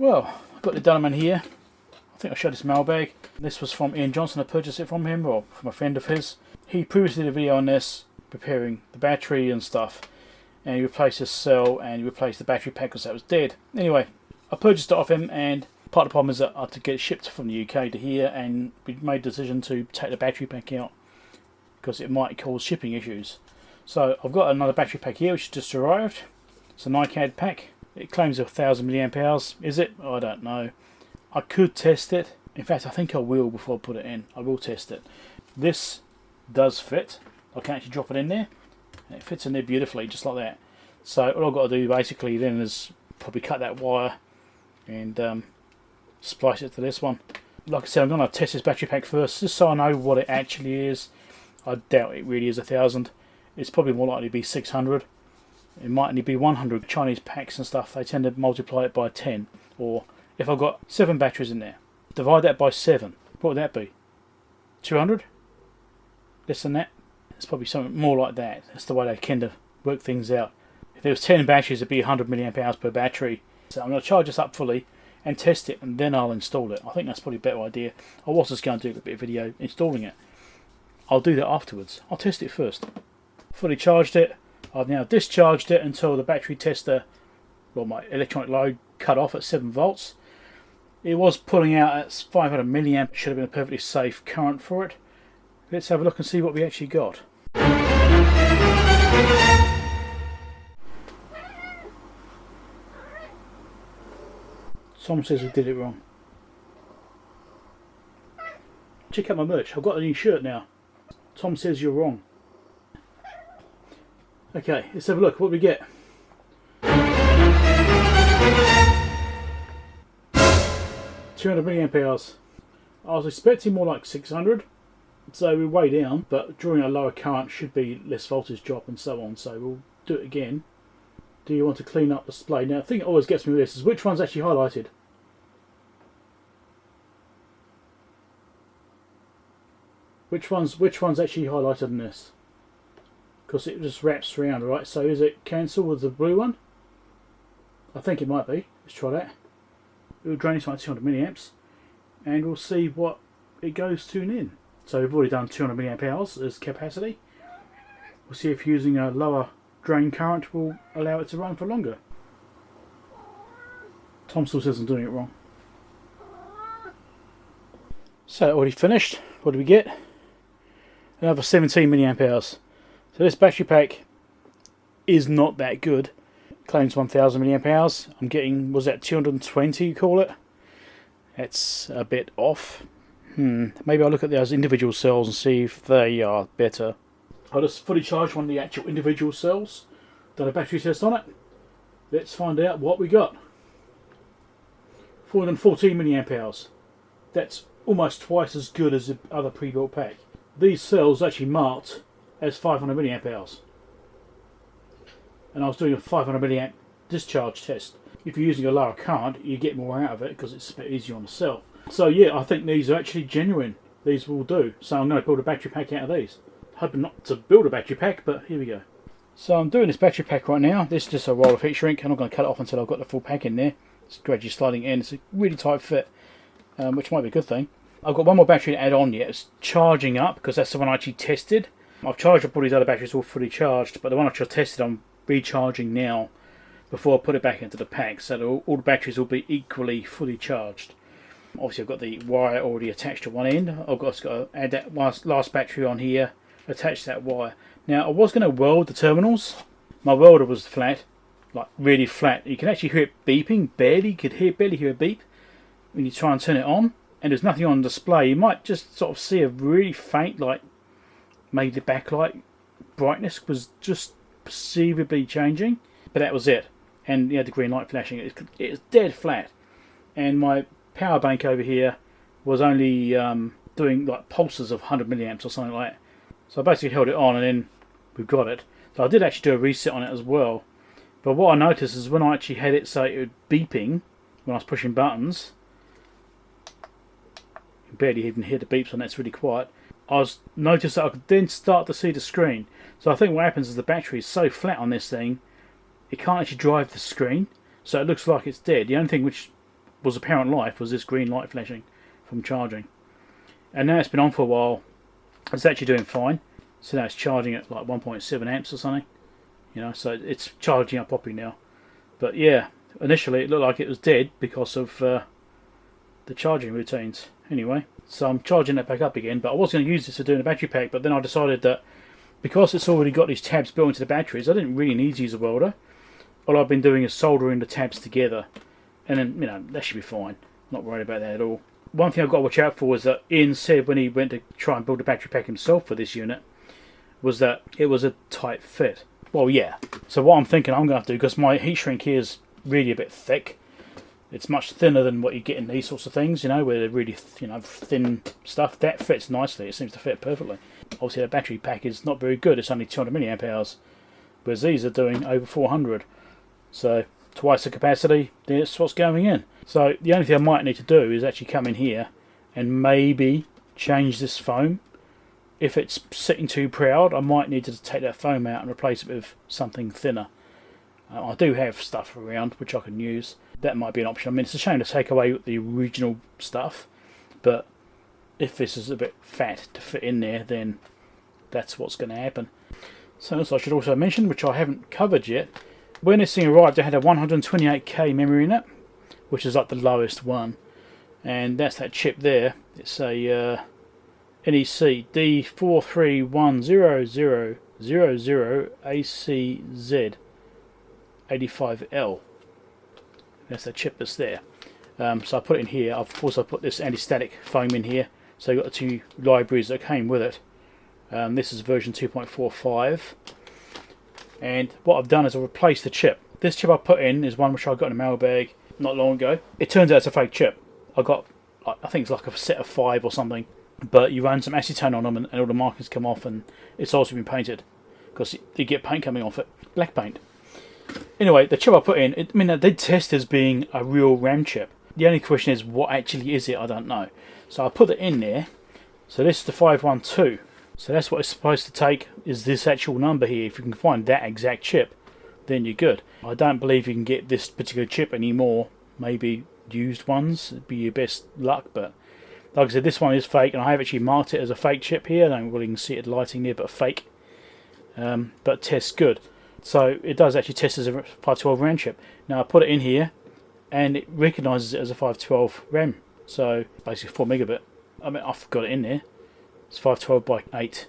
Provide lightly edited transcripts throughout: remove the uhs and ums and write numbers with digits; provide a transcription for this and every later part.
Well, I've got the Dataman here. I think I showed this mailbag. This was from Ian Johnson. I purchased it from him, or from a friend of his. He previously did a video on this, preparing the battery and stuff. And he replaced his cell and he replaced the battery pack because that was dead. Anyway, I purchased it off him, and part of the problem is that I had to get it shipped from the UK to here, and we made the decision to take the battery pack out because it might cause shipping issues. So I've got another battery pack here which just arrived. It's a NiCad pack. It claims 1000 milliamp hours. Is it? I don't know. I could test it. In fact, I think I will before I put it in. I will test it. This does fit. I can actually drop it in there, and it fits in there beautifully, just like that. So all I've got to do basically then is probably cut that wire and splice it to this one. Like I said, I'm going to test this battery pack first, just so I know what it actually is. I doubt it really is 1000. It's probably more likely to be 600. It might only be 100. Chinese packs and stuff, they tend to multiply it by 10. Or if I've got 7 batteries in there, divide that by 7. What would that be? 200? Less than that? It's probably something more like that. That's the way they kind of work things out. If there was 10 batteries, it'd be 100 milliamp hours per battery. So I'm going to charge this up fully and test it, and then I'll install it. I think that's probably a better idea. I was just going to do a bit of video installing it. I'll do that afterwards. I'll test it first. Fully charged it. I've now discharged it until the battery tester, well, my electronic load cut off at 7 volts. It was pulling out at 500 milliamp. Should have been a perfectly safe current for it. Let's have a look and see what we actually got. Someone says we did it wrong. Check out my merch. I've got a new shirt now. Tom says you're wrong. Okay, let's have a look. What do we get? 200 milliamp hours. I was expecting more like 600, so we're way down, but drawing a lower current should be less voltage drop and so on, so we'll do it again. Do you want to clean up the display? Now the thing that always gets me with this is which one's actually highlighted. Which one's actually highlighted in this? Because it just wraps around, right? So is it cancel with the blue one? I think it might be. Let's try that. It will drain like 200 milliamps, and we'll see what it goes to in. So we've already done 200 milliamp hours as capacity. We'll see if using a lower drain current will allow it to run for longer. Tom still says I'm doing it wrong. So already finished. What do we get? Another 17 milliamp hours. So this battery pack is not that good. Claims 1000 milliamp hours. I'm getting, was that 220 you call it? That's a bit off. Maybe I'll look at those individual cells and see if they are better. I'll just fully charge one of the actual individual cells. Done a battery test on it. Let's find out what we got. 414 milliamp hours. That's almost twice as good as the other pre-built pack. These cells actually marked as 500 milliamp hours. And I was doing a 500 milliamp discharge test. If you're using a lower current, you get more out of it because it's a bit easier on the cell. So yeah, I think these are actually genuine. These will do. So I'm going to build a battery pack out of these. Hoping not to build a battery pack, but here we go. So I'm doing this battery pack right now. This is just a roll of heat shrink. I'm not going to cut it off until I've got the full pack in there. It's gradually sliding in. It's a really tight fit, which might be a good thing. I've got one more battery to add on yet. It's charging up because that's the one I actually tested. I've charged up all these other batteries all fully charged, but the one I just tested I'm recharging now before I put it back into the pack, so all the batteries will be equally fully charged. Obviously I've got the wire already attached to one end. I've just got to add that last battery on here, attach that wire. Now I was going to weld the terminals. My welder was flat, like really flat. You can actually hear it beeping, barely. You could barely hear a beep when you try and turn it on, and there's nothing on display. You might just sort of see a really faint, like maybe the backlight brightness was just perceivably changing, but that was it. And you had the green light flashing. It's dead flat, and my power bank over here was only doing like pulses of 100 milliamps or something like that. So I basically held it on, and then we've got it. So I did actually do a reset on it as well. But what I noticed is when I actually had it so it was beeping when I was pushing buttons, you barely even hear the beeps on that. It's really quiet. I noticed that I could then start to see the screen. So I think what happens is the battery is so flat on this thing, it can't actually drive the screen, so it looks like it's dead. The only thing which was apparent life was this green light flashing from charging. And now it's been on for a while. It's actually doing fine. So now it's charging at like 1.7 amps or something. You know, so it's charging up properly now. But yeah, initially it looked like it was dead because of the charging routines. Anyway, so I'm charging that back up again. But I was going to use this for doing a battery pack, but then I decided that because it's already got these tabs built into the batteries, I didn't really need to use a welder. All I've been doing is soldering the tabs together, and then, you know, that should be fine. Not worried about that at all. One thing I've got to watch out for is that Ian said when he went to try and build a battery pack himself for this unit, was that it was a tight fit. Well, yeah. So what I'm thinking I'm going to have to do, because my heat shrink here is really a bit thick. It's much thinner than what you get in these sorts of things, you know, where they're really, you know, thin stuff. That fits nicely. It seems to fit perfectly. Obviously, the battery pack is not very good. It's only 200 milliamp hours, whereas these are doing over 400. So twice the capacity. That's what's going in. So the only thing I might need to do is actually come in here and maybe change this foam. If it's sitting too proud, I might need to take that foam out and replace it with something thinner. I do have stuff around which I can use. That might be an option. I mean, it's a shame to take away the original stuff, but if this is a bit fat to fit in there, then that's what's going to happen. So I should also mention, which I haven't covered yet, when this thing arrived it had a 128k memory in it, which is like the lowest one, and that's that chip there. It's a NEC D431000ACZ 85L. That's the chip that's there. So I put it in here. I've also put this anti-static foam in here. So you've got the two libraries that came with it. This is version 2.45. And what I've done is I've replaced the chip. This chip I put in is one which I got in a mailbag not long ago. It turns out it's a fake chip. I got, I think it's like a set of 5 or something. But you run some acetone on them and all the markings come off, and it's also been painted. Because you get paint coming off it. Black paint. Anyway, the chip I put in, I mean, they did test as being a real RAM chip. The only question is, what actually is it? I don't know. So I put it in there. So this is the 512. So that's what it's supposed to take, is this actual number here. If you can find that exact chip, then you're good. I don't believe you can get this particular chip anymore. Maybe used ones would be your best luck, but like I said, this one is fake, and I have actually marked it as a fake chip here. I don't really see it lighting there, but fake. But tests good. So it does actually test as a 512 RAM chip. Now I put it in here, and it recognises it as a 512 RAM. So basically 4 megabit. I mean, I've got it in there. It's 512 by 8,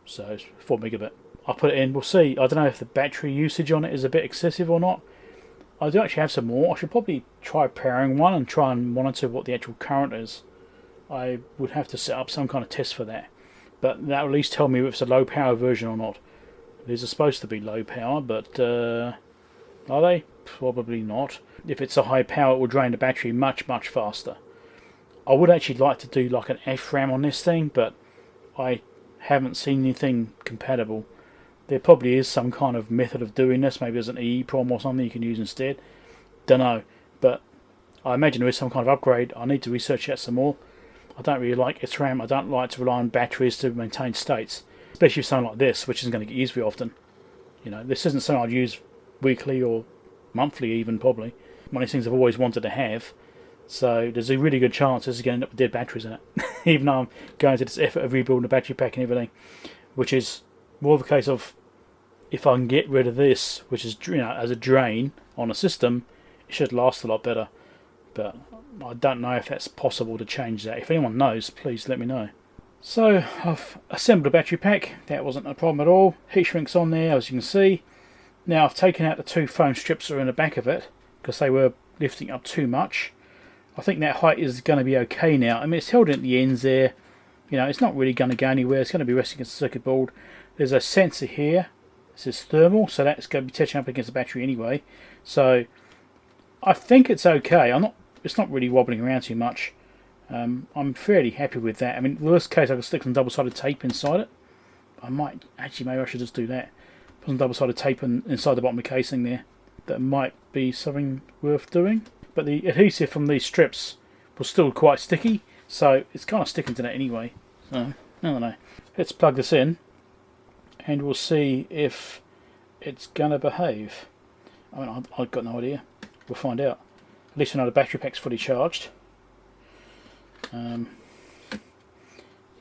so it's 4 megabit. I'll put it in. We'll see. I don't know if the battery usage on it is a bit excessive or not. I do actually have some more. I should probably try powering one and try and monitor what the actual current is. I would have to set up some kind of test for that. But that will at least tell me if it's a low power version or not. These are supposed to be low power, but are they? Probably not. If it's a high power, it will drain the battery much, much faster. I would actually like to do like an FRAM on this thing, but I haven't seen anything compatible. There probably is some kind of method of doing this. Maybe there's an EEPROM or something you can use instead. Don't know, but I imagine there is some kind of upgrade. I need to research that some more. I don't really like SRAM. I don't like to rely on batteries to maintain states, especially with something like this, which isn't going to get used very often. You know, this isn't something I'd use weekly or monthly even, probably. One of these things I've always wanted to have. So there's a really good chance this is going to end up with dead batteries in it. Even though I'm going to this effort of rebuilding the battery pack and everything, which is more of a case of, if I can get rid of this, which is, you know, as a drain on a system, it should last a lot better. But I don't know if that's possible to change that. If anyone knows, please let me know. So I've assembled a battery pack. That wasn't a problem at all. Heat shrink's on there, as you can see. Now I've taken out the 2 foam strips that are in the back of it because they were lifting up too much. I think that height is going to be okay now. I mean, it's held in at the ends there. You know, it's not really going to go anywhere. It's going to be resting against the circuit board. There's a sensor here. This is thermal, so that's going to be touching up against the battery anyway. So I think it's okay. It's not really wobbling around too much. I'm fairly happy with that. I mean, worst case, I can stick some double-sided tape inside it. Maybe I should just do that. Put some double-sided tape inside the bottom of the casing there. That might be something worth doing. But the adhesive from these strips was still quite sticky, so it's kind of sticking to that anyway. So, I don't know. Let's plug this in, and we'll see if it's going to behave. I mean, I've got no idea. We'll find out. At least I know the battery pack's fully charged. Might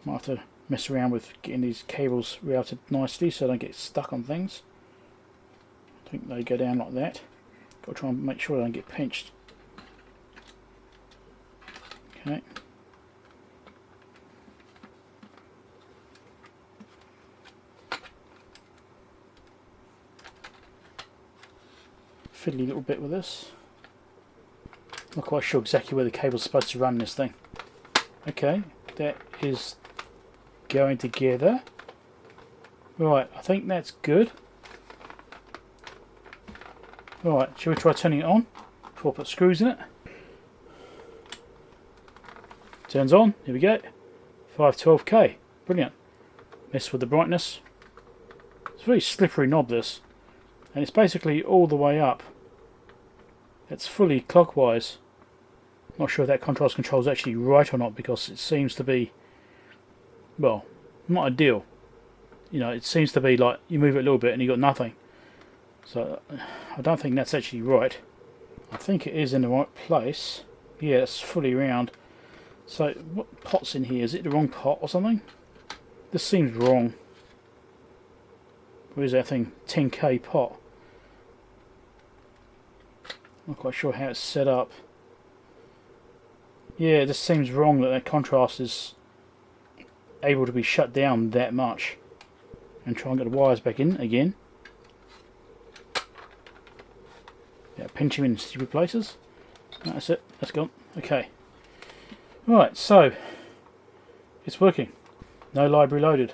have to mess around with getting these cables routed nicely so I don't get stuck on things. I think they go down like that. Got to try and make sure they don't get pinched. Okay. Fiddly little bit with this. Not quite sure exactly where the cable's supposed to run this thing. Okay, that is going together. Right, I think that's good. Right, shall we try turning it on before I put screws in it? Turns on, here we go. 512K, brilliant. Mess with the brightness. It's a very slippery knob this. And it's basically all the way up. It's fully clockwise. Not sure if that contrast control is actually right or not, because it seems to be, well, not ideal. You know, it seems to be like you move it a little bit and you got nothing. So I don't think that's actually right. I think it is in the right place. Yeah, it's fully round. So what pot's in here? Is it the wrong pot or something? This seems wrong. Where is that thing? 10K pot. Not quite sure how it's set up. Yeah, this seems wrong that contrast is able to be shut down that much. And try and get the wires back in again. Yeah, pinch them in stupid places. That's it. That's gone. Okay. Right, so it's working. No library loaded.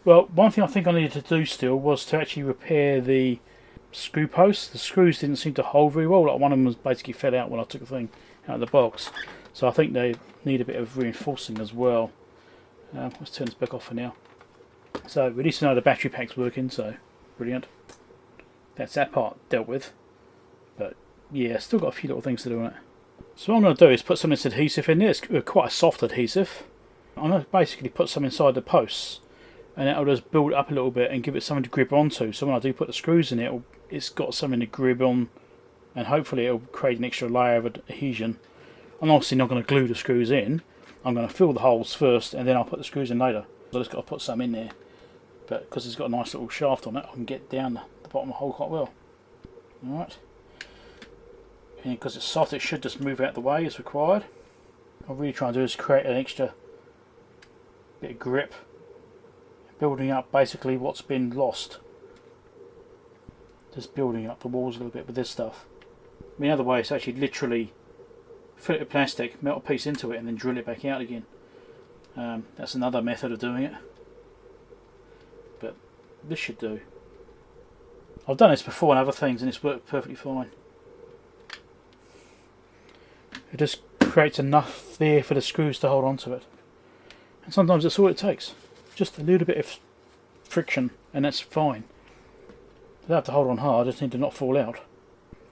Well, one thing I think I needed to do still was to actually repair the screw posts. The screws didn't seem to hold very well. Like one of them was basically fell out when I took the thing out of the box. So I think they need a bit of reinforcing as well. Let's turn this back off for now. So we at least know the battery pack's working, so brilliant. That's that part dealt with. But yeah, still got a few little things to do on it. So what I'm going to do is put some of this adhesive in there. It's quite a soft adhesive. I'm going to basically put some inside the posts, and that'll just build it up a little bit and give it something to grip onto. So when I do put the screws in it, it's got something to grip on, and hopefully it'll create an extra layer of adhesion. I'm obviously not going to glue the screws in. I'm going to fill the holes first, and then I'll put the screws in later. So I've just got to put some in there. But because it's got a nice little shaft on it, I can get down the bottom of the hole quite well. Alright. And because it's soft, it should just move out the way as required. What I'm really trying to do is create an extra bit of grip, building up basically what's been lost. Just building up the walls a little bit with this stuff. I mean, the other way, it's actually literally fill it with plastic, melt a piece into it, and then drill it back out again. That's another method of doing it. But this should do. I've done this before on other things and it's worked perfectly fine. It just creates enough there for the screws to hold on to it. And sometimes that's all it takes. Just a little bit of friction and that's fine. I don't have to hold on hard, I just need to not fall out.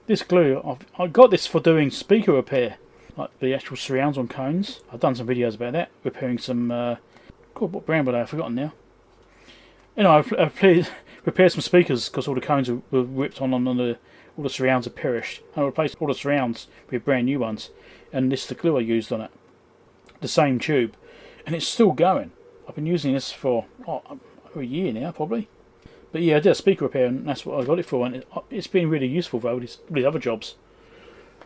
This glue, I got this for doing speaker repair. Like the actual surrounds on cones. I've done some videos about that. Repairing some, God, what brand were they? I've forgotten now. You know, I've repaired some speakers because all the cones were ripped on all the surrounds have perished. I replaced all the surrounds with brand new ones, and this is the glue I used on it. The same tube, and it's still going. I've been using this for a year now, probably. But yeah, I did a speaker repair, and that's what I got it for, and it's been really useful for all these other jobs.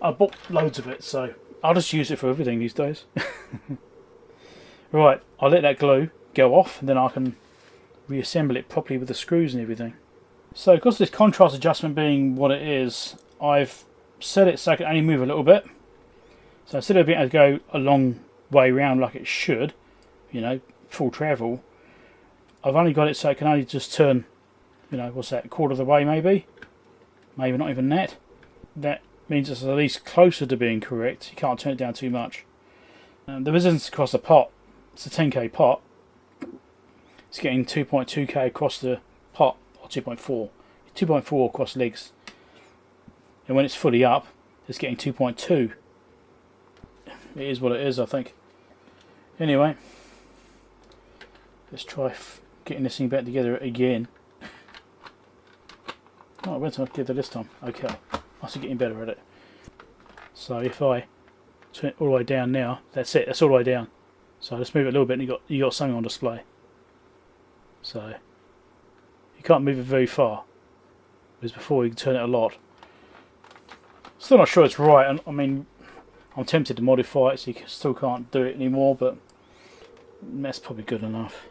I bought loads of it, so I'll just use it for everything these days. Right, I'll let that glue go off, and then I can reassemble it properly with the screws and everything. So because of this contrast adjustment being what it is, I've set it so I can only move a little bit. So instead of being able to go a long way round like it should, you know, full travel, I've only got it so it can only just turn, you know, what's that, a quarter of the way maybe not even that. That means it's at least closer to being correct. You can't turn it down too much. The resistance across the pot, it's a 10K pot. It's getting 2.2K across the pot, or 2.4. 2.4 across legs. And when it's fully up, it's getting 2.2. It is what it is, I think. Anyway, let's try getting this thing back together again. Oh, I went together this time. Okay, I must be getting better at it. So if I turn it all the way down now, that's it, that's all the way down. So just move it a little bit and you got something on display. So you can't move it very far, whereas before you can turn it a lot. Still not sure it's right. I mean, I'm tempted to modify it so you still can't do it anymore, but that's probably good enough.